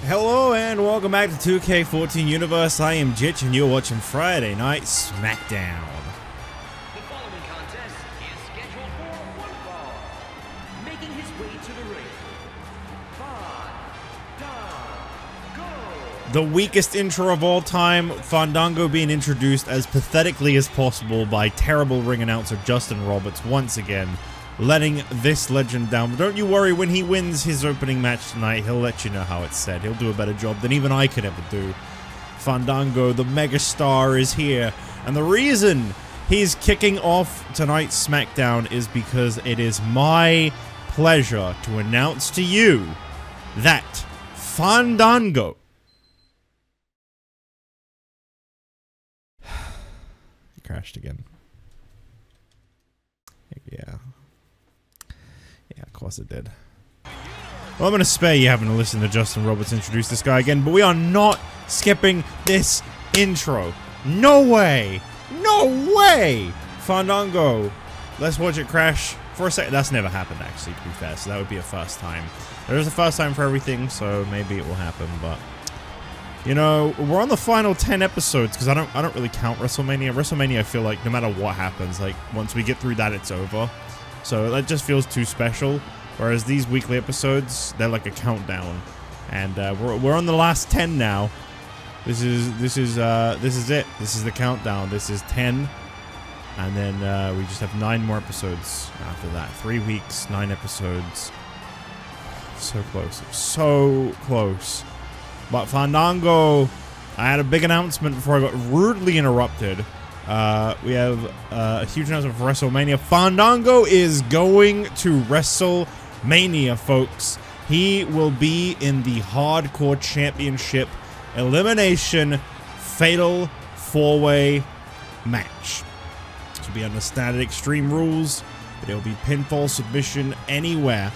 Hello and welcome back to 2K14 Universe. I am Jitch and you're watching Friday Night SmackDown. The following contest is scheduled for one fall. Making his way to the ring, Fandango. The weakest intro of all time, Fandango being introduced as pathetically as possible by terrible ring announcer Justin Roberts once again, letting this legend down. But don't you worry, when he wins his opening match tonight, he'll let you know how it's said. He'll do a better job than even I could ever do. Fandango, the megastar, is here. And the reason he's kicking off tonight's SmackDown is because it is my pleasure to announce to you that Fandango... He crashed again. Yeah. Yeah, of course it did. Well, I'm going to spare you having to listen to Justin Roberts introduce this guy again, but we are not skipping this intro. No way! No way! Fandango. Let's watch it crash for a second. That's never happened, actually, to be fair, so that would be a first time. There is a first time for everything, so maybe it will happen, but... You know, we're on the final 10 episodes, because I don't really count WrestleMania. WrestleMania, I feel like, no matter what happens, like, once we get through that, it's over. So that just feels too special. Whereas these weekly episodes, they're like a countdown, and we're on the last 10 now. This is it. This is the countdown. This is 10, and then we just have 9 more episodes after that. 3 weeks, 9 episodes. So close, so close. But Fandango, I had a big announcement before I got rudely interrupted. We have a huge announcement for WrestleMania. Fandango is going to WrestleMania, folks. He will be in the Hardcore Championship Elimination Fatal 4-Way match. This will be under standard Extreme Rules, but it will be pinfall, submission, anywhere.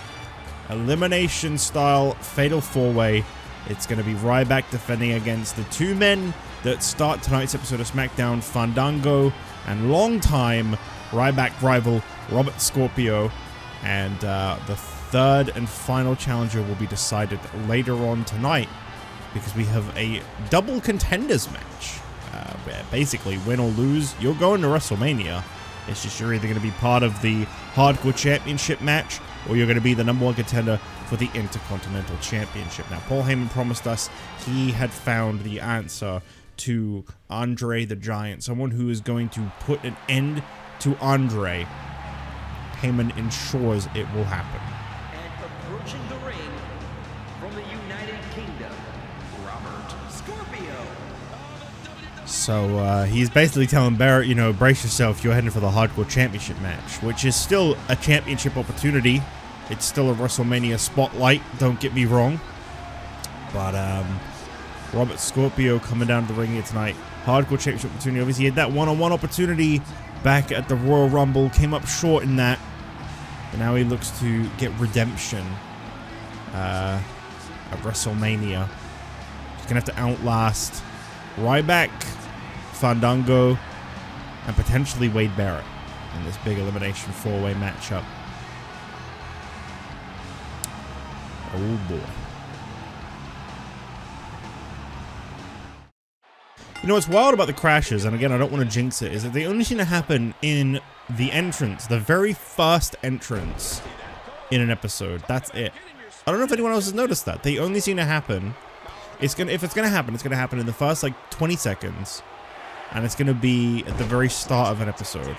Elimination style Fatal 4-Way. It's going to be Ryback defending against the two men that start tonight's episode of SmackDown, Fandango and longtime Ryback rival Robert Scorpio. And the third and final challenger will be decided later on tonight, because we have a double contenders match. Basically, win or lose, you're going to WrestleMania. It's just you're either going to be part of the Hardcore Championship match, or you're going to be the #1 contender for the Intercontinental Championship. Now, Paul Heyman promised us he had found the answer to Andre the Giant, someone who is going to put an end to Andre. Heyman ensures it will happen. And approaching the ring from the United Kingdom, Robert Scorpio. So he's basically telling Barrett, you know, brace yourself, you're heading for the Hardcore Championship match, which is still a championship opportunity. It's still a WrestleMania spotlight, don't get me wrong. But Robert Scorpio coming down to the ring here tonight. Hardcore Championship opportunity. Obviously, he had that one-on-one opportunity back at the Royal Rumble. Came up short in that. But now he looks to get redemption at WrestleMania. He's going to have to outlast Ryback, Fandango, and potentially Wade Barrett in this big elimination 4-way matchup. Oh boy. You know what's wild about the crashes, and again I don't want to jinx it, is that they only seem to happen in the entrance, the very first entrance in an episode. That's it. I don't know if anyone else has noticed that. They only seem to happen. If it's gonna happen, it's gonna happen in the first like 20 seconds. And it's gonna be at the very start of an episode.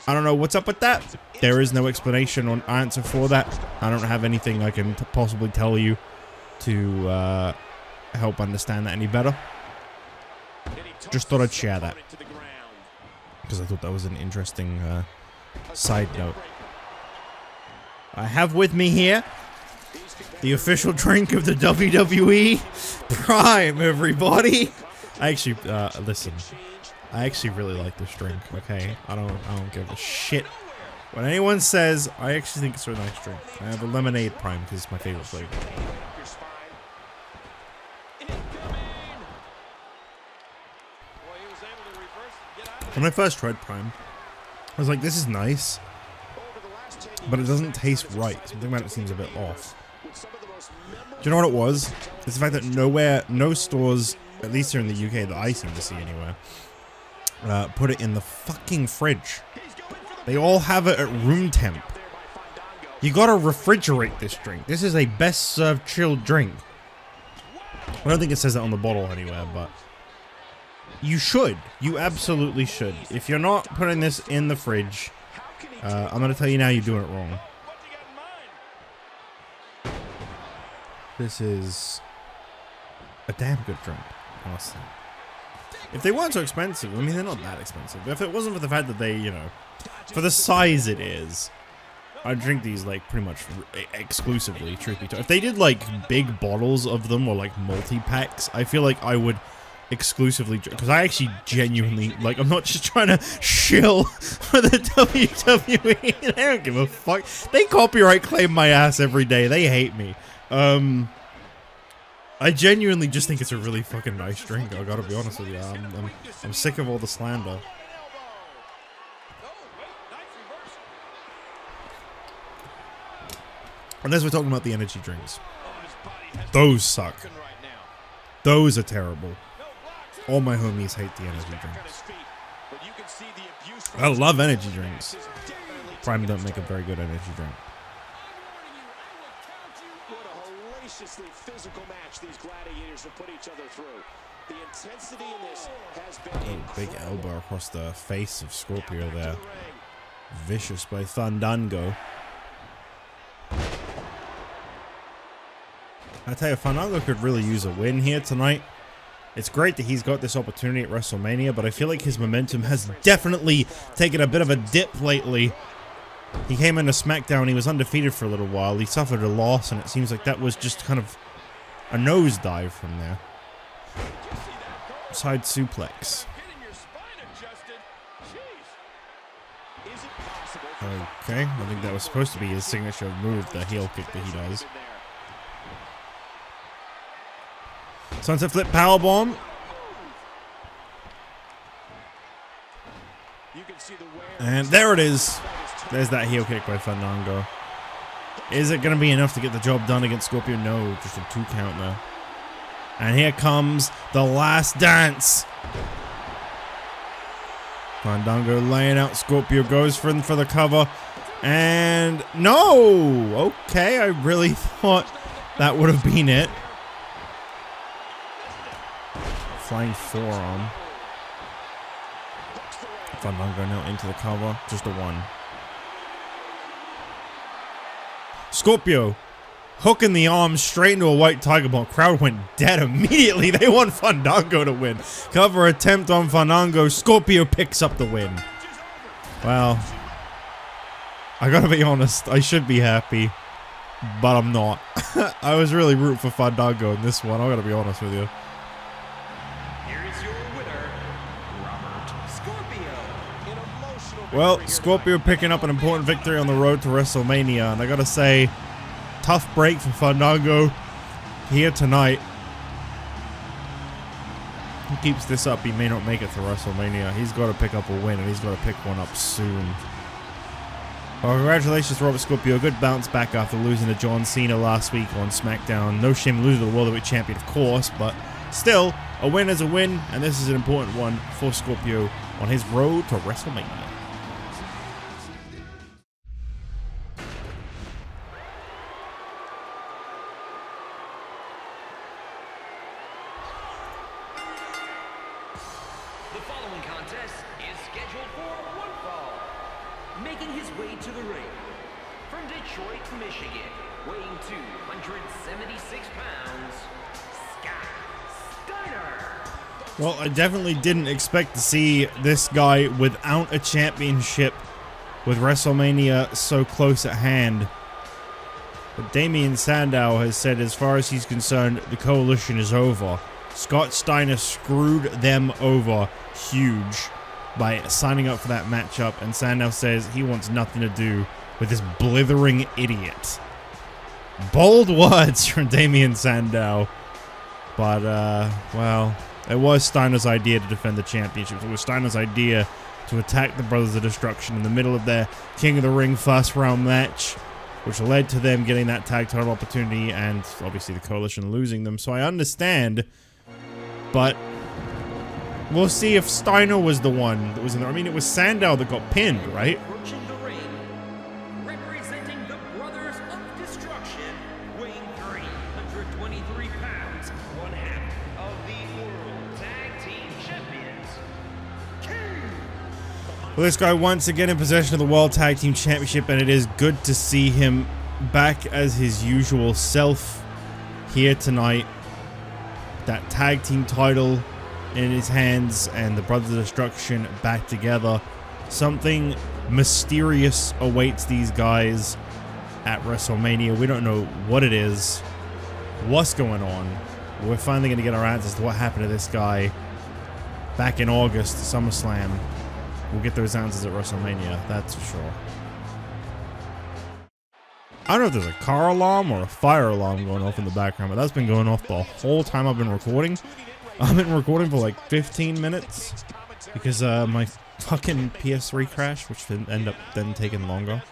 I don't know what's up with that. There is no explanation or answer for that. I don't have anything I can possibly tell you to help understand that any better. Just thought I'd share that, because I thought that was an interesting side note. I have with me here the official drink of the WWE, Prime, everybody. I actually, listen, I actually really like this drink, okay? I don't give a shit what anyone says. I actually think it's a nice drink. I have a lemonade Prime because it's my favorite flavor. When I first tried Prime, I was like, this is nice, but it doesn't taste right. Something about it seems a bit off. Do you know what it was? It's the fact that no stores, at least here in the UK that I seem to see anywhere, put it in the fucking fridge. They all have it at room temp. You gotta refrigerate this drink. This is a best served chilled drink. I don't think it says that on the bottle anywhere, but you should. You absolutely should. If you're not putting this in the fridge, I'm gonna tell you now, you're doing it wrong. This is a damn good drink, honestly. If they weren't so expensive, I mean, they're not that expensive. If it wasn't for the fact that they, you know, for the size it is, I'd drink these, like, pretty much exclusively, truth be told. If they did, like, big bottles of them or, like, multi-packs, I feel like I would exclusively drink. Because I actually genuinely, like, I'm not just trying to shill for the WWE. They don't give a fuck. They copyright claim my ass every day. They hate me. I genuinely just think it's a really fucking nice drink. I gotta be honest with you. I'm sick of all the slander. Unless we're talking about the energy drinks. Those suck. Those are terrible. All my homies hate the energy drinks. I love energy drinks. Prime don't make a very good energy drink. Physical match these gladiators have put each other through. The intensity in this has been oh, big elbow across the face of Scorpio there. Vicious by Fandango. I tell you, Fandango could really use a win here tonight. It's great that he's got this opportunity at WrestleMania, but I feel like his momentum has definitely taken a bit of a dip lately. He came into SmackDown, he was undefeated for a little while, he suffered a loss, and it seems like that was just kind of a nosedive from there. Side suplex. Okay, I think that was supposed to be his signature move, the heel kick that he does. Sunset flip powerbomb. And there it is. There's that heel kick by Fandango. Is it going to be enough to get the job done against Scorpio? No, just a 2 count there. And here comes the last dance. Fandango laying out Scorpio, goes for the cover. And no! Okay, I really thought that would have been it. Flying forearm. Fandango now into the cover. Just a 1. Scorpio hooking the arm straight into a white tiger bomb. Crowd went dead immediately. They want Fandango to win. Cover attempt on Fandango. Scorpio picks up the win. Well, I gotta be honest. I should be happy, but I'm not. I was really rooting for Fandango in this one. I gotta be honest with you. Well, Scorpio picking up an important victory on the road to WrestleMania, and I gotta say, tough break for Fandango here tonight. He keeps this up, he may not make it to WrestleMania. He's got to pick up a win, and he's got to pick one up soon. Well, congratulations to Robert Scorpio. Good bounce back after losing to John Cena last week on SmackDown. No shame losing to the World Heavyweight Champion, of course, but still, a win is a win, and this is an important one for Scorpio on his road to WrestleMania. The following contest is scheduled for one fall. Making his way to the ring, from Detroit, Michigan, weighing 276 pounds, Steiner. Well, I definitely didn't expect to see this guy without a championship with WrestleMania so close at hand. But Damien Sandow has said as far as he's concerned, the coalition is over. Scott Steiner screwed them over huge by signing up for that matchup, and Sandow says he wants nothing to do with this blithering idiot. Bold words from Damien Sandow. But, well, it was Steiner's idea to defend the championship. It was Steiner's idea to attack the Brothers of Destruction in the middle of their King of the Ring first round match which led to them getting that tag title opportunity and obviously the Coalition losing them. So I understand, but we'll see if Steiner was the one that was in there. I mean, it was Sandow that got pinned, right? Approaching the ring, representing the Brothers of Destruction, weighing 323 pounds, one half of the World Tag Team Champions, Kane. Well, this guy once again in possession of the World Tag Team Championship, and it is good to see him back as his usual self here tonight. That tag team title in his hands and the Brothers of Destruction back together. Something mysterious awaits these guys at WrestleMania. We don't know what it is, what's going on. We're finally going to get our answers to what happened to this guy back in August, SummerSlam. We'll get those answers at WrestleMania, that's for sure. I don't know if there's a car alarm or a fire alarm going off in the background, but that's been going off the whole time I've been recording. I've been recording for like 15 minutes because my fucking PS3 crashed, which didn't end up then taking longer.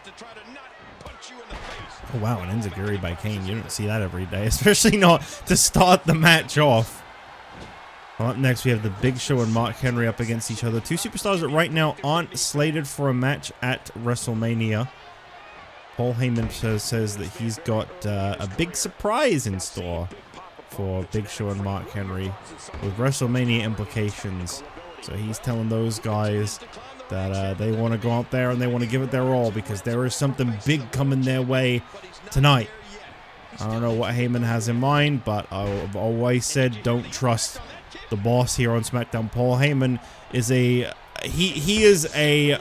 Oh wow, an enziguri by Kane. You don't see that every day, especially not to start the match off. Well, up next we have the Big Show and Mark Henry up against each other. Two superstars that right now aren't slated for a match at WrestleMania. Paul Heyman says that he's got a big surprise in store for Big Show and Mark Henry with WrestleMania implications. So he's telling those guys that they want to go out there and they want to give it their all because there is something big coming their way tonight. I don't know what Heyman has in mind, but I've always said don't trust the boss here on SmackDown. Paul Heyman is he is a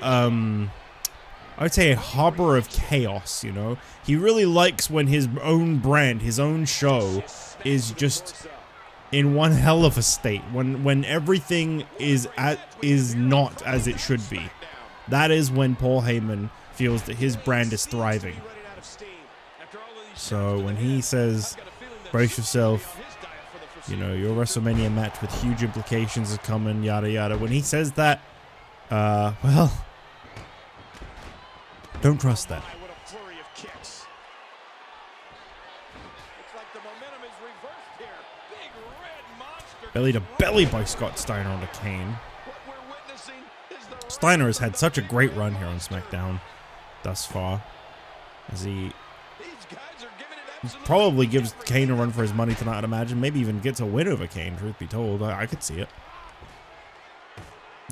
I would say a harbor of chaos, you know? He really likes when his own brand, his own show is just in one hell of a state. When everything is not as it should be. That is when Paul Heyman feels that his brand is thriving. So when he says, brace yourself, you know, your WrestleMania match with huge implications is coming, yada yada. When he says that, well, don't trust that. Belly to belly by Scott Steiner onto Kane. Steiner has had such a great run here on SmackDown thus far. As he probably gives Kane a run for his money tonight, I'd imagine. Maybe even gets a win over Kane, truth be told. I could see it.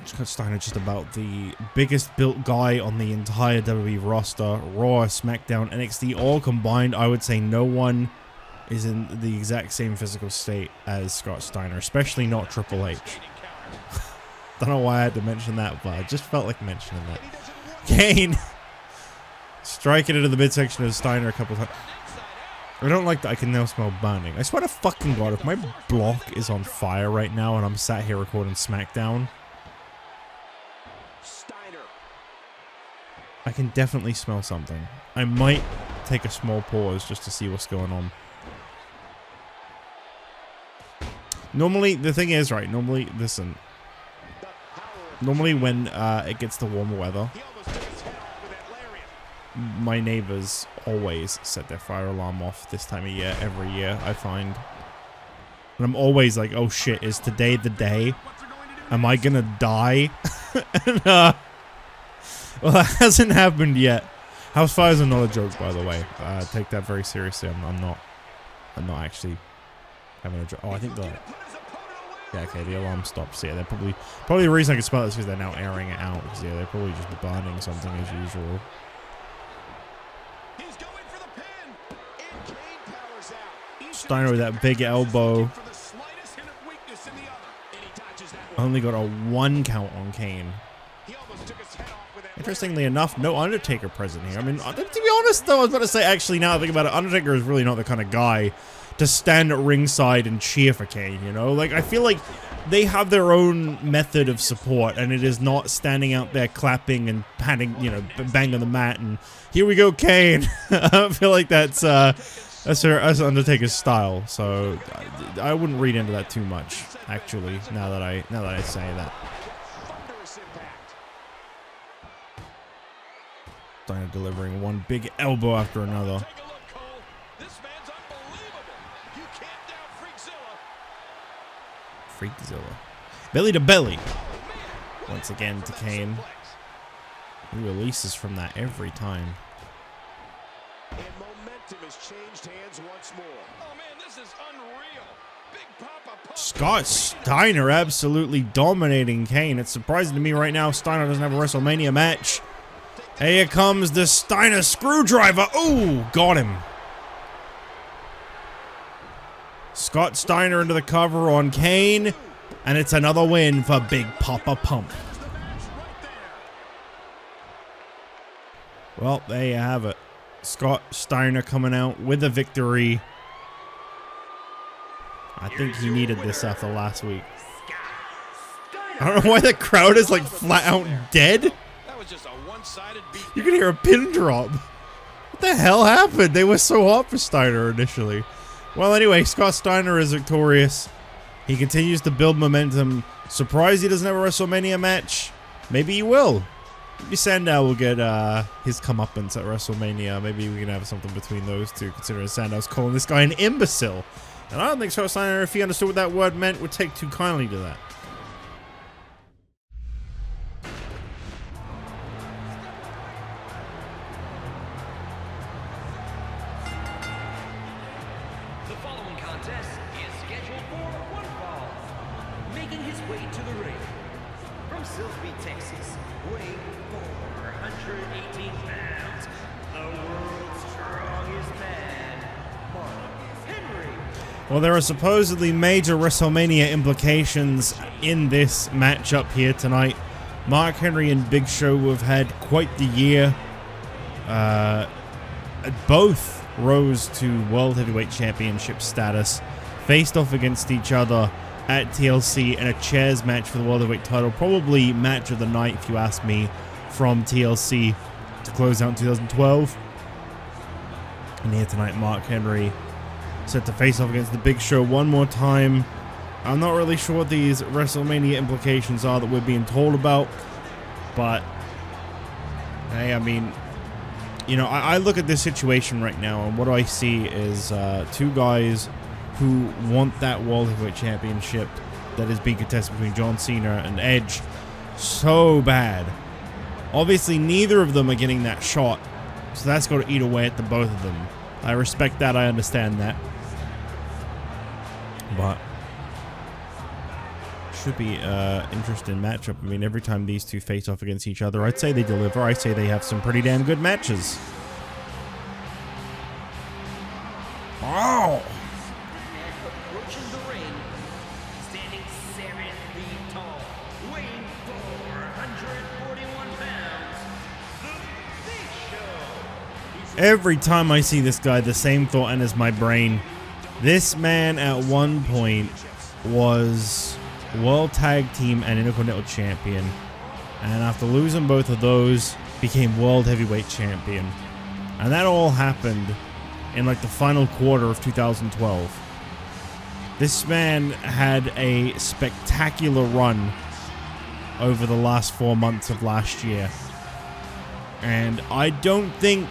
Scott Steiner just about the biggest built guy on the entire WWE roster. Raw, SmackDown, NXT all combined. I would say no one is in the exact same physical state as Scott Steiner, especially not Triple H. Don't know why I had to mention that, but I just felt like mentioning that. Kane striking into the midsection of Steiner a couple times. I don't like that I can now smell burning. I swear to fucking God, if my block is on fire right now and I'm sat here recording SmackDown, I can definitely smell something. I might take a small pause just to see what's going on. Normally, the thing is, right, normally, listen. Normally when it gets to warmer weather, my neighbors always set their fire alarm off this time of year, every year, I find. And I'm always like, oh shit, is today the day? Am I gonna die? And, well, that hasn't happened yet. House fires are not a joke, by the way. Take that very seriously. I'm not actually having a joke. Oh, I think the... Yeah, okay, the alarm stops. So yeah, they're probably the reason I can smell it is because they're now airing it out. Because yeah, they're probably just burning something as usual. Steiner with that big elbow. Only got a 1 count on Kane. Interestingly enough, no Undertaker present here. I mean, to be honest though, I was about to say, actually, now I think about it, Undertaker is really not the kind of guy to stand at ringside and cheer for Kane, you know? Like, I feel like they have their own method of support, and it is not standing out there clapping and patting, you know, banging the mat and, here we go, Kane. I don't feel like that's Undertaker's style, so I wouldn't read into that too much, actually, now that I say that. Steiner delivering one big elbow after another. Take a look, Cole. This man's unbelievable. You can't doubt Freakzilla. Freakzilla. Belly to belly. Once again to Kane. He releases from that every time. And momentum has changed hands once more. Oh man, this is unreal. Big Papa Pump. Scott Steiner absolutely dominating Kane. It's surprising to me right now Steiner doesn't have a WrestleMania match. Here comes the Steiner screwdriver. Oh, got him. Scott Steiner into the cover on Kane. And it's another win for Big Papa Pump. Well, there you have it. Scott Steiner coming out with a victory. I think he needed this after last week. I don't know why the crowd is like flat out dead. That was just a one-sided beat. You can hear a pin drop. What the hell happened? They were so hot for Steiner initially. Well, anyway, Scott Steiner is victorious. He continues to build momentum. Surprised he doesn't have a WrestleMania match. Maybe he will. Maybe Sandow will get his comeuppance at WrestleMania. Maybe we can have something between those two, considering Sandow's calling this guy an imbecile. And I don't think Scott Steiner, if he understood what that word meant, would take too kindly to that. The following contest is scheduled for one fall. Making his way to the ring from Silsbee, Texas, weighing 418 pounds, the world's strongest man, Mark Henry. Well, there are supposedly major WrestleMania implications in this matchup here tonight. Mark Henry and Big Show have had quite the year. Both rose to World Heavyweight Championship status, faced off against each other at TLC in a chairs match for the World Heavyweight title. Probably match of the night, if you ask me, from TLC to close out in 2012. And here tonight, Mark Henry set to face off against the Big Show one more time. I'm not really sure what these WrestleMania implications are that we're being told about, but hey, I mean, you know, I look at this situation right now, and what I see is two guys who want that World Heavyweight Championship that is being contested between John Cena and Edge so bad. Obviously, neither of them are getting that shot, so that's got to eat away at the both of them. I respect that, I understand that. But should be an interesting matchup. I mean, every time these two face off against each other, I'd say they deliver. I say they have some pretty damn good matches. Oh! Approaching the ring, standing 7 feet tall, weighing 441 pounds, the Big Show. Every time I see this guy, the same thought enters my brain. This man at one point was World Tag Team and Intercontinental Champion, and after losing both of those, became World Heavyweight Champion. And that all happened in like the final quarter of 2012. This man had a spectacular run over the last 4 months of last year, and I don't think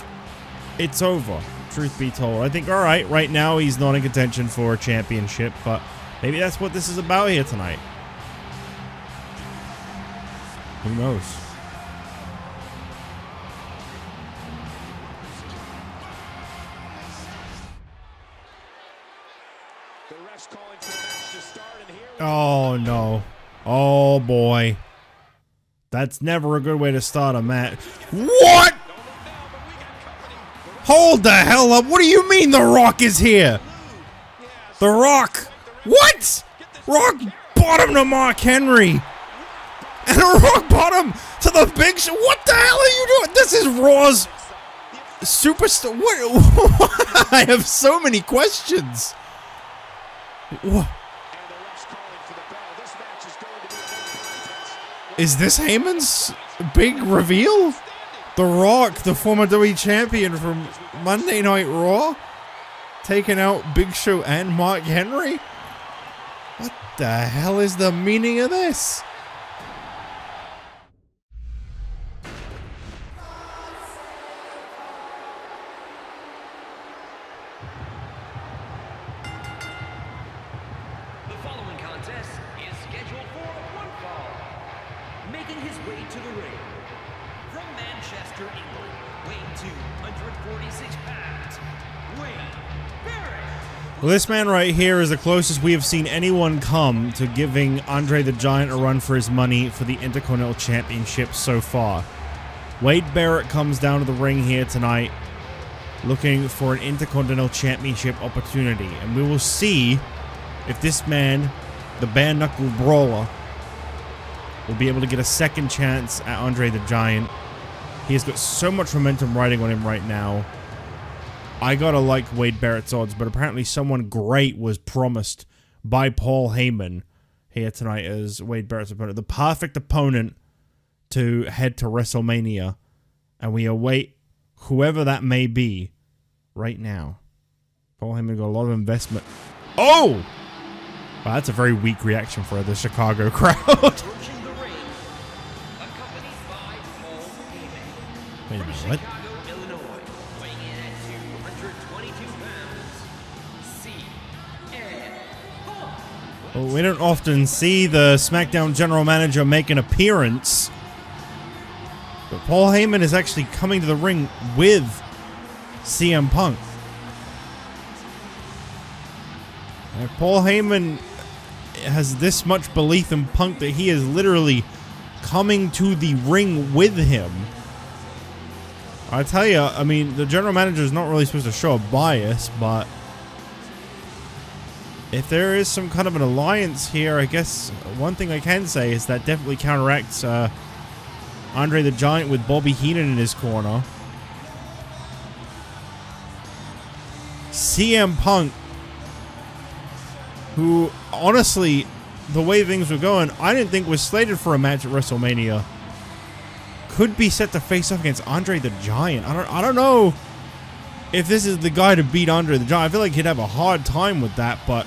it's over, truth be told. I think, alright, right now he's not in contention for a championship, but maybe that's what this is about here tonight. Who knows? The refs calling for the match to start, and here Oh no. Oh boy. That's never a good way to start a match. What? Hold the hell up. What do you mean The Rock is here? The Rock. What? Rock bottom to Mark Henry. And a rock bottom to the Big Show. What the hell are you doing? This is Raw's superstar. What? I have so many questions. What? Is this Heyman's big reveal? The Rock, the former WWE champion from Monday Night Raw, taking out Big Show and Mark Henry? What the hell is the meaning of this? The following contest is scheduled for one fall. Making his way to the ring from Manchester, England, weighing 246 pounds, Barrett. Well, this man right here is the closest we have seen anyone come to giving Andre the Giant a run for his money for the Intercontinental Championship so far. Wade Barrett comes down to the ring here tonight looking for an Intercontinental Championship opportunity. And we will see if this man, the bare-knuckle brawler, will be able to get a second chance at Andre the Giant. He has got so much momentum riding on him right now. I gotta like Wade Barrett's odds, but apparently someone great was promised by Paul Heyman here tonight as Wade Barrett's opponent. The perfect opponent to head to WrestleMania. And we await whoever that may be right now. Paul Heyman got a lot of investment. Oh! Wow, that's a very weak reaction for the Chicago crowd. Approaching the ring, accompanied by Paul Heyman. Wait a minute, From what? Chicago, Illinois, weighing in at 222 pounds, CN. Well, we don't often see the SmackDown general manager make an appearance. But Paul Heyman is actually coming to the ring with CM Punk. And Paul Heyman has this much belief in Punk that he is literally coming to the ring with him. I tell you, I mean, the general manager is not really supposed to show a bias, but if there is some kind of an alliance here, I guess one thing I can say is that definitely counteracts Andre the Giant with Bobby Heenan in his corner. CM Punk, who, honestly, the way things were going, I didn't think was slated for a match at WrestleMania, could be set to face off against Andre the Giant. I don't know if this is the guy to beat Andre the Giant. I feel like he'd have a hard time with that, but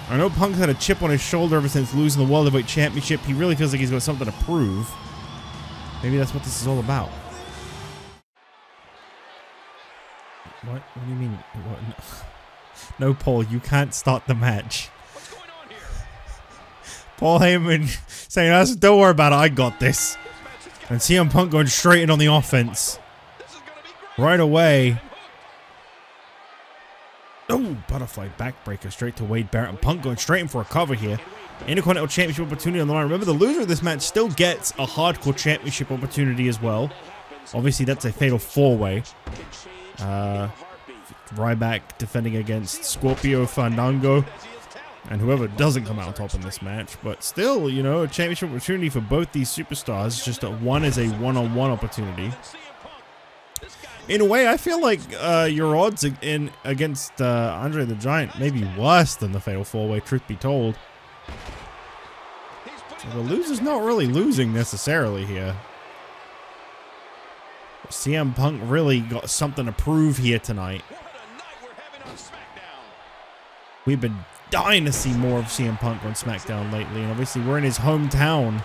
I know Punk's had a chip on his shoulder ever since losing the World Heavyweight Championship. He really feels like he's got something to prove. Maybe that's what this is all about. What? What do you mean? What? No, Paul, you can't start the match. What's going on here? Paul Heyman saying, don't worry about it, I got this. And CM Punk going straight in on the offense. This is gonna be great. Right away. Oh, butterfly backbreaker straight to Wade Barrett. And Punk going straight in for a cover here. Intercontinental Championship opportunity on the line. Remember, the loser of this match still gets a Hardcore Championship opportunity as well. Obviously, that's a fatal four-way. Ryback defending against Scorpio, Fandango, and whoever doesn't come out on top in this match. But still, you know, a championship opportunity for both these superstars. Just that one is a one-on-one opportunity. In a way, I feel like your odds against Andre the Giant may be worse than the fatal four-way, truth be told. So the loser's not really losing necessarily here. CM Punk really got something to prove here tonight. What a night we're having on SmackDown. We've been dying to see more of CM Punk on SmackDown lately, and obviously we're in his hometown.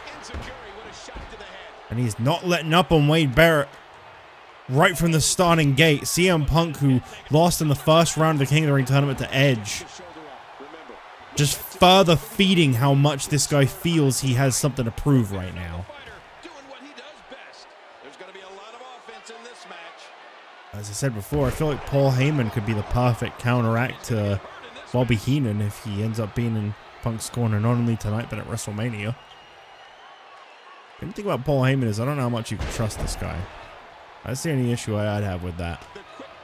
And he's not letting up on Wade Barrett right from the starting gate. CM Punk, who lost in the first round of the King of the Ring tournament to Edge, just further feeding how much this guy feels he has something to prove right now. As I said before, I feel like Paul Heyman could be the perfect counteract to Bobby Heenan if he ends up being in Punk's corner not only tonight but at WrestleMania. The thing about Paul Heyman is I don't know how much you can trust this guy. That's the only issue I'd have with that.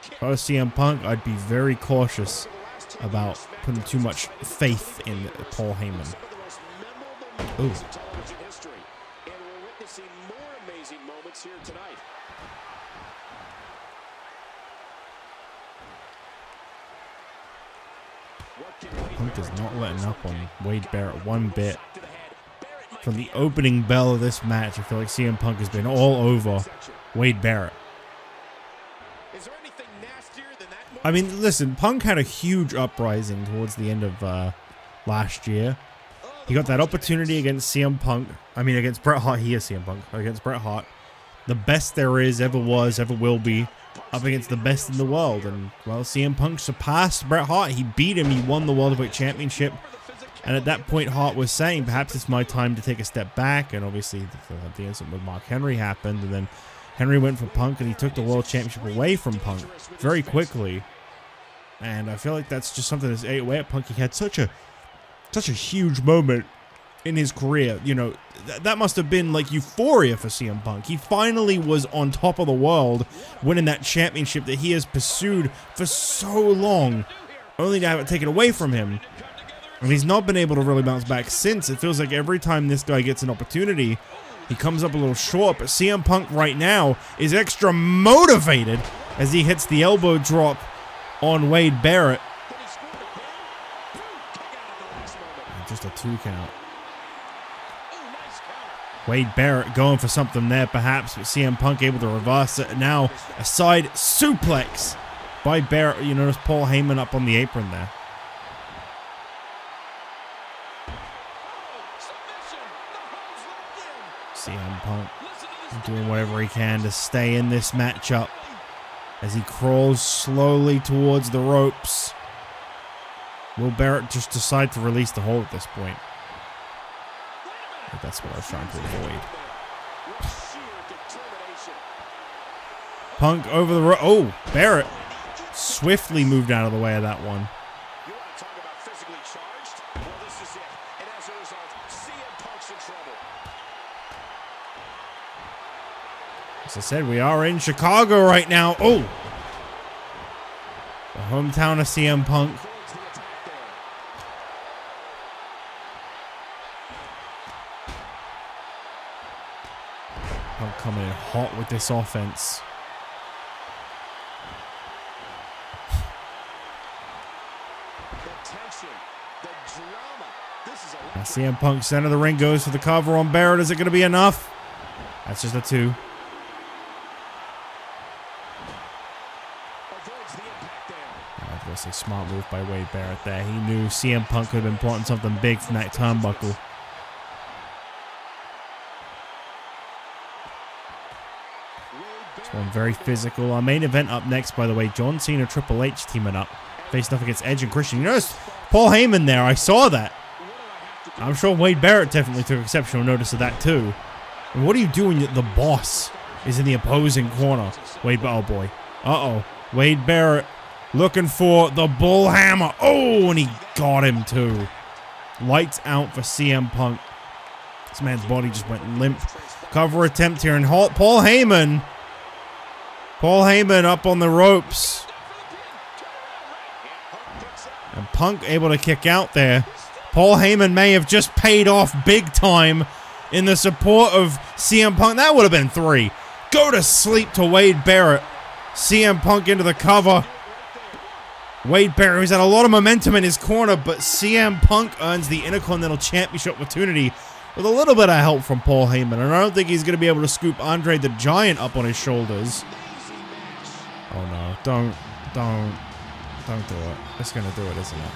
If I was CM Punk, I'd be very cautious about putting too much faith in Paul Heyman. Ooh. Punk is not letting up on Wade Barrett one bit. From the opening bell of this match, I feel like CM Punk has been all over Wade Barrett. I mean, listen, Punk had a huge uprising towards the end of last year. He got that opportunity against CM Punk. I mean, against Bret Hart. He is CM Punk. Against Bret Hart. The best there is, ever was, ever will be. up against the best in the world. And, well, CM Punk surpassed Bret Hart. He beat him. He won the World Heavyweight Championship. And at that point, Hart was saying, perhaps it's my time to take a step back. And obviously, the incident with Mark Henry happened. And then Henry went for Punk, and he took the World Championship away from Punk very quickly. And I feel like that's just something that's ate away at Punk. He had such a huge moment in his career. You know, that must have been like euphoria for CM Punk. He finally was on top of the world, winning that championship that he has pursued for so long, only to have it taken away from him. And he's not been able to really bounce back since. It feels like every time this guy gets an opportunity, he comes up a little short. But CM Punk right now is extra motivated as he hits the elbow drop on Wade Barrett. Just a 2 count. Wade Barrett going for something there perhaps, but CM Punk able to reverse it. Now a side suplex by Barrett. You notice Paul Heyman up on the apron there. CM Punk doing whatever he can to stay in this matchup as he crawls slowly towards the ropes. Will Barrett just decide to release the hold at this point? I think that's what I was trying to avoid. Punk over the rope. Oh, Barrett swiftly moved out of the way of that one. You want to talk about physically charged? Well, this is it. And as a result, CM Punk's in trouble. As I said, we are in Chicago right now. Oh! The hometown of CM Punk. Punk coming in hot with this offense. Now CM Punk center of the ring goes for the cover on Barrett. Is it going to be enough? That's just a 2. A smart move by Wade Barrett there. He knew CM Punk could have been plotting something big from that turnbuckle. This one very physical. Our main event up next, by the way, John Cena, Triple H teaming up. Facing off against Edge and Christian. You notice Paul Heyman there. I saw that. I'm sure Wade Barrett definitely took exceptional notice of that too. And what do you do when the boss is in the opposing corner? Wade, oh boy. Uh-oh. Wade Barrett looking for the bull hammer. Oh, and he got him too. Lights out for CM Punk. This man's body just went limp. Cover attempt here, and Paul Heyman. Paul Heyman up on the ropes. And Punk able to kick out there. Paul Heyman may have just paid off big time in the support of CM Punk. That would have been 3. Go to sleep to Wade Barrett. CM Punk into the cover. Wade Barrett, who's had a lot of momentum in his corner, but CM Punk earns the Intercontinental Championship opportunity with a little bit of help from Paul Heyman. And I don't think he's going to be able to scoop Andre the Giant up on his shoulders. Oh no, don't do it. It's going to do it, isn't it?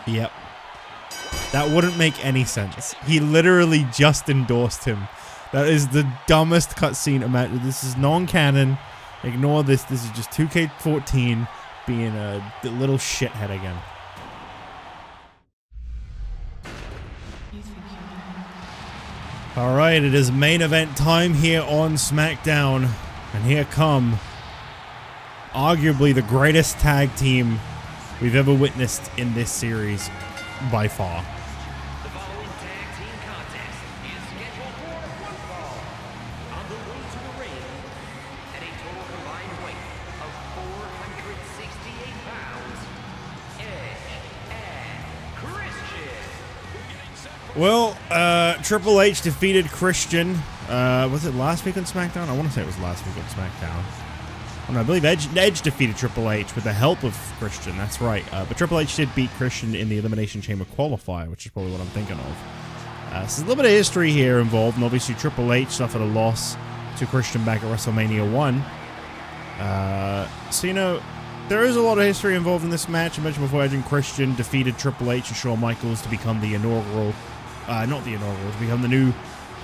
Yep. That wouldn't make any sense. He literally just endorsed him. That is the dumbest cutscene imagine. This is non-canon. Ignore this. This is just 2K14 being a little shithead again. Alright, it is main event time here on SmackDown. And here come arguably the greatest tag team we've ever witnessed in this series by far. The following tag team contest is scheduled for one fall. On the way to the ring, at a total combined weight of 468 pounds, Edge and Christian. Well, Triple H defeated Christian. Was it last week on SmackDown? I want to say it was last week on SmackDown. Oh, no, I believe Edge defeated Triple H with the help of Christian. That's right. But Triple H did beat Christian in the Elimination Chamber qualifier, which is probably what I'm thinking of. So there's a little bit of history here involved, and obviously Triple H suffered a loss to Christian back at WrestleMania 1. So, you know, there is a lot of history involved in this match. I mentioned before, Edge and Christian defeated Triple H and Shawn Michaels to become the inaugural, to become the new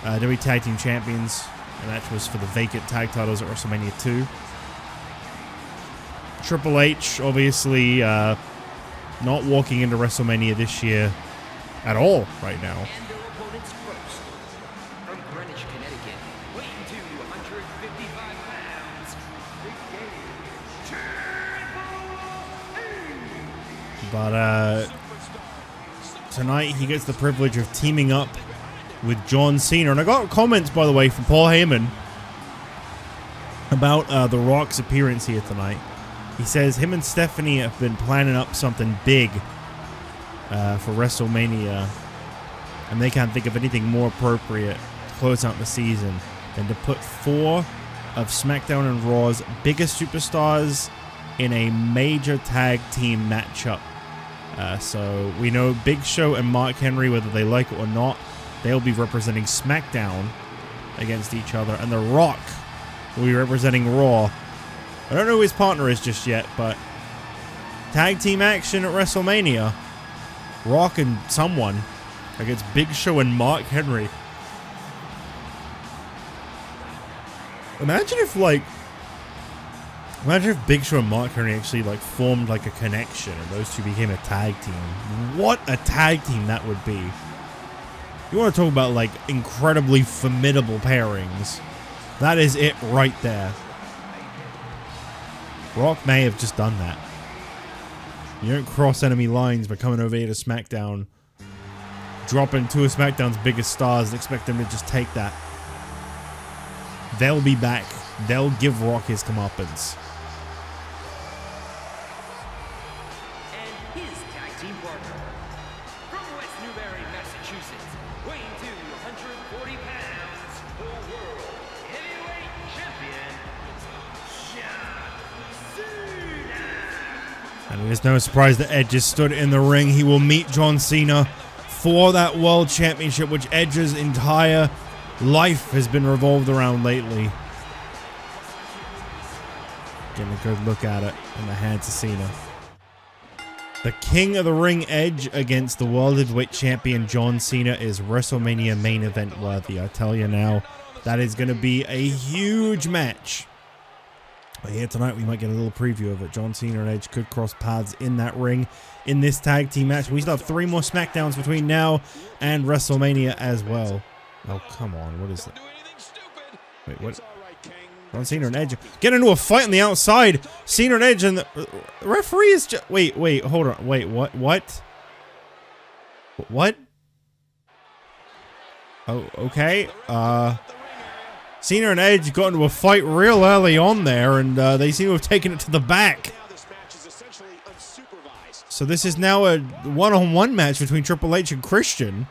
WWE Tag Team Champions. And that was for the vacant tag titles at WrestleMania 2. Triple H, obviously, not walking into WrestleMania this year at all right now. And their opponents first. From Greenwich, Connecticut, weighing 255 pounds, But tonight he gets the privilege of teaming up with John Cena. And I got comments, by the way, from Paul Heyman about The Rock's appearance here tonight. He says him and Stephanie have been planning up something big for WrestleMania, and they can't think of anything more appropriate to close out the season than to put 4 of SmackDown and Raw's biggest superstars in a major tag team matchup. So we know Big Show and Mark Henry, whether they like it or not, they'll be representing SmackDown against each other, and The Rock will be representing Raw. I don't know who his partner is just yet, but tag team action at WrestleMania. Rock and someone against Big Show and Mark Henry. Imagine if Big Show and Mark Henry actually formed a connection and those two became a tag team. What a tag team that would be. You want to talk about incredibly formidable pairings. That is it right there. Rock may have just done that. You don't cross enemy lines by coming over here to SmackDown, dropping 2 of SmackDown's biggest stars and expect them to just take that. They'll be back. They'll give Rock his comeuppance. and his tag team partner. From West Newbury, Massachusetts, weighing 240 pounds, the World Heavyweight Champion, John Cena. And it is no surprise that Edge has stood in the ring. He will meet John Cena for that World Championship, which Edge's entire life has been revolved around lately. Getting a good look at it in the hands of Cena. The King of the Ring Edge against the World Heavyweight Champion John Cena is WrestleMania main event worthy. I tell you now, that is going to be a huge match. But here tonight, we might get a little preview of it. John Cena and Edge could cross paths in that ring in this tag team match. We still have 3 more SmackDowns between now and WrestleMania as well. Oh, come on. What is that? Wait, what? John Cena and Edge get into a fight on the outside. Cena and Edge and the referee is just... Wait, hold on. Wait, what? What? Oh, okay. Cena and Edge got into a fight real early on there, and they seem to have taken it to the back. So this is now a one-on-one match between Triple H and Christian.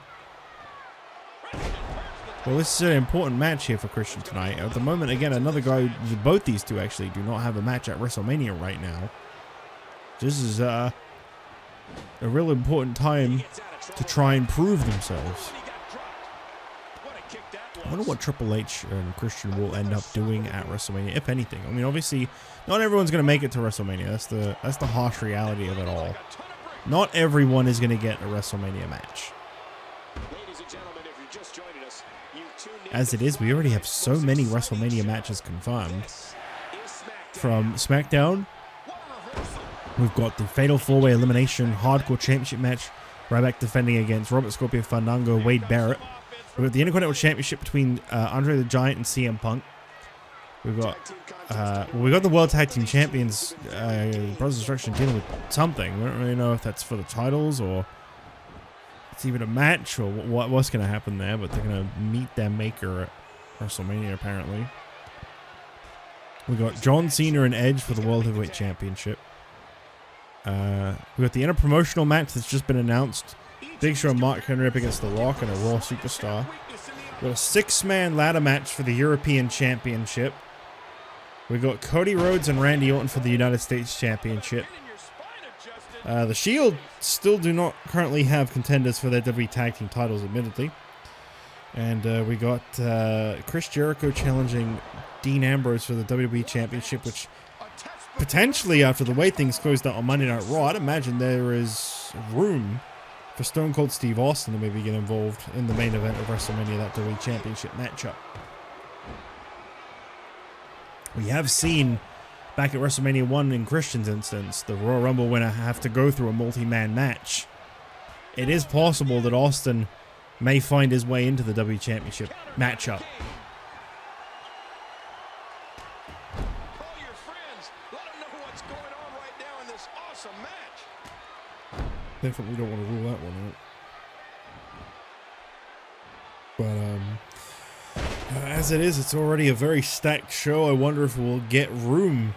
Well, this is an important match here for Christian tonight. At the moment, again, another guy, both these two actually do not have a match at WrestleMania right now. This is a real important time to try and prove themselves. I wonder what Triple H and Christian will end up doing at WrestleMania, if anything. I mean, obviously, not everyone's going to make it to WrestleMania. That's the harsh reality of it all. Not everyone is going to get a WrestleMania match. As it is, we already have so many WrestleMania matches confirmed. From SmackDown, we've got the Fatal 4-Way Elimination Hardcore Championship match. Ryback defending against Robert Scorpio, Fandango, Wade Barrett. We've got the Intercontinental Championship between Andre the Giant and CM Punk. We've got the World Tag Team Champions, Brothers Destruction, dealing with something. We don't really know if that's for the titles or it's even a match or what's going to happen there, but they're going to meet their maker at WrestleMania apparently. We've got John Cena and Edge for the World Heavyweight Championship. We've got the interpromotional match that's just been announced. Big Show and Mark Henry up against The Rock and a Raw Superstar. We've got a 6-man ladder match for the European Championship. We've got Cody Rhodes and Randy Orton for the United States Championship. The Shield still do not currently have contenders for their WWE Tag Team titles, admittedly. And we got Chris Jericho challenging Dean Ambrose for the WWE Championship, which potentially, after the way things closed out on Monday Night Raw, I'd imagine there is room for Stone Cold Steve Austin to maybe get involved in the main event of WrestleMania, that WWE Championship matchup. We have seen back at WrestleMania 1 in Christian's instance, the Royal Rumble winner have to go through a multi-man match. It is possible that Austin may find his way into the WWE Championship matchup. Call your friends. Let them know what's going on right now in this awesome match. Definitely don't want to rule that one out. But as it is, it's already a very stacked show. I wonder if we'll get room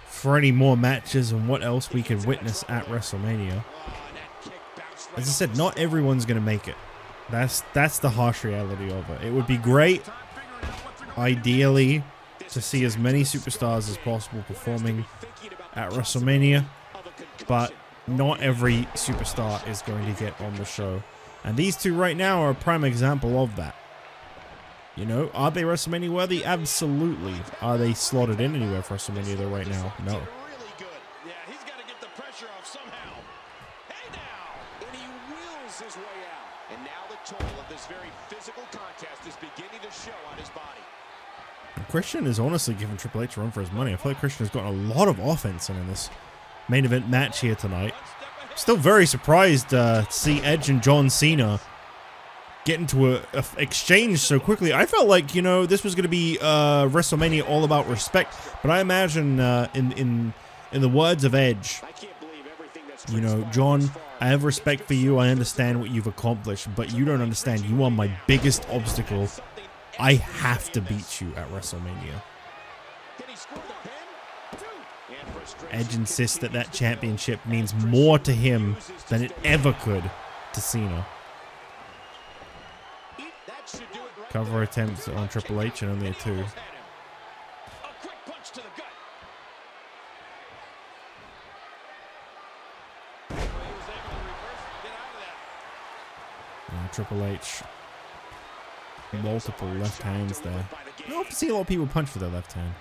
for any more matches and what else we can witness at WrestleMania. As I said, not everyone's going to make it. That's the harsh reality of it. It would be great, ideally, to see as many superstars as possible performing at WrestleMania, but not every superstar is going to get on the show. And these two right now are a prime example of that. You know, are they WrestleMania worthy? Absolutely. Are they slotted in anywhere for WrestleMania though right now? No. Yeah, he's got to get the pressure off somehow. Hey now! And he wills his way out. And now the toll of this very physical contest is beginning to show on his body. Christian is honestly giving Triple H a run for his money. I feel like Christian has gotten a lot of offense in this main event match here tonight. Still very surprised to see Edge and John Cena get into a exchange so quickly. I felt like, you know, this was going to be WrestleMania all about respect, but I imagine in the words of Edge, you know, John, I have respect for you. I understand what you've accomplished, but you don't understand. You are my biggest obstacle. I have to beat you at WrestleMania. Edge insists that that championship means more to him than it ever could to Cena. Cover attempts on Triple H and only a 2. Triple H, multiple left hands there. I don't see a lot of people punch with their left hand.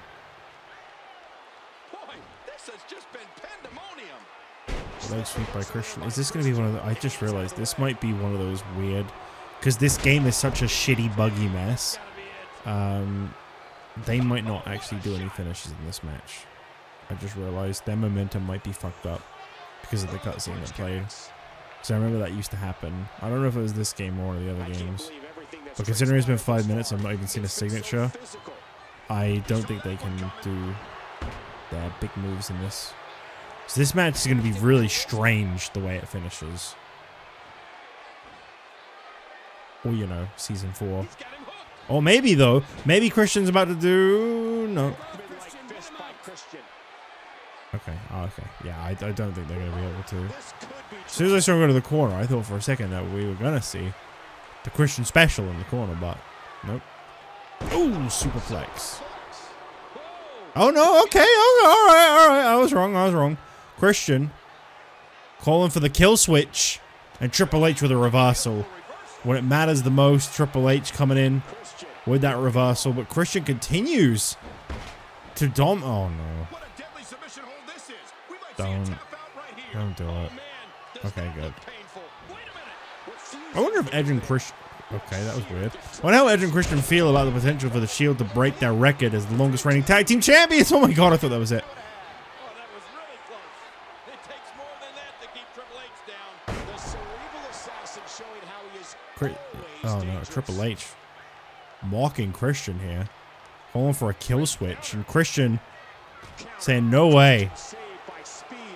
Leg sweep by Christian. Is this going to be one of the... I just realized this might be one of those weird... Because this game is such a shitty, buggy mess. They might not actually do any finishes in this match. I just realized their momentum might be fucked up because of the cutscene that played. So I remember that used to happen. I don't know if it was this game or one of the other games. But considering it's been 5 minutes, I've not even seen a signature. I don't think they can do their big moves in this. So this match is going to be really strange the way it finishes. Or, you know, Season 4. Or maybe, though, maybe Christian's about to do... No. Okay, oh, okay. Yeah, I don't think they're going to be able to. As soon as I saw him go to the corner, I thought for a second that we were going to see the Christian special in the corner, but nope. Ooh, superplex. Oh, no, okay, all right. I was wrong. Christian calling for the kill switch and Triple H with a reversal. When it matters the most, Triple H coming in with that reversal, but Christian continues to oh no. Don't do it. Okay, good. I wonder if Edge and Christian... Okay, that was weird. I wonder how Edge and Christian feel about the potential for the Shield to break their record as the longest reigning tag team champions. Oh my god, I thought that was it. Oh no, Triple H mocking Christian here. Calling for a kill switch. And Christian saying no way.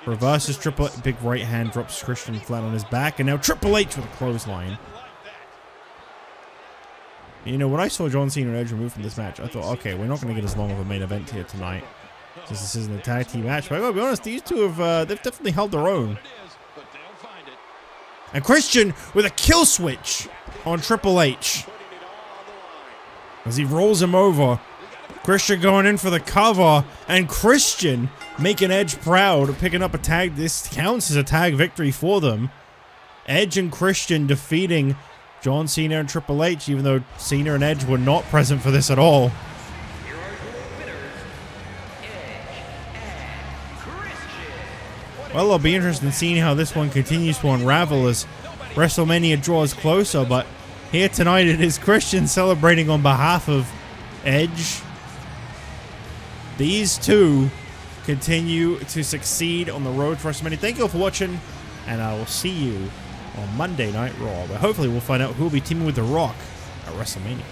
Reverses Triple H. Big right hand drops Christian flat on his back. And now Triple H with a clothesline. You know, when I saw John Cena and Edge removed from this match, I thought, okay, we're not going to get as long of a main event here tonight, since this isn't a tag team match. But I gotta be honest, these two have they've definitely held their own. And Christian with a kill switch on Triple H as he rolls him over. Christian going in for the cover, and Christian making Edge proud, picking up a tag. This counts as a tag victory for them. Edge and Christian defeating John Cena and Triple H, even though Cena and Edge were not present for this at all. Here are your winners, Edge and Christian. Well, it'll be interesting seeing how this one continues to unravel as WrestleMania draws closer, but here tonight it is Christian celebrating on behalf of Edge. These two continue to succeed on the road to WrestleMania. Thank you all for watching, and I will see you on Monday Night Raw, where hopefully we'll find out who will be teaming with The Rock at WrestleMania.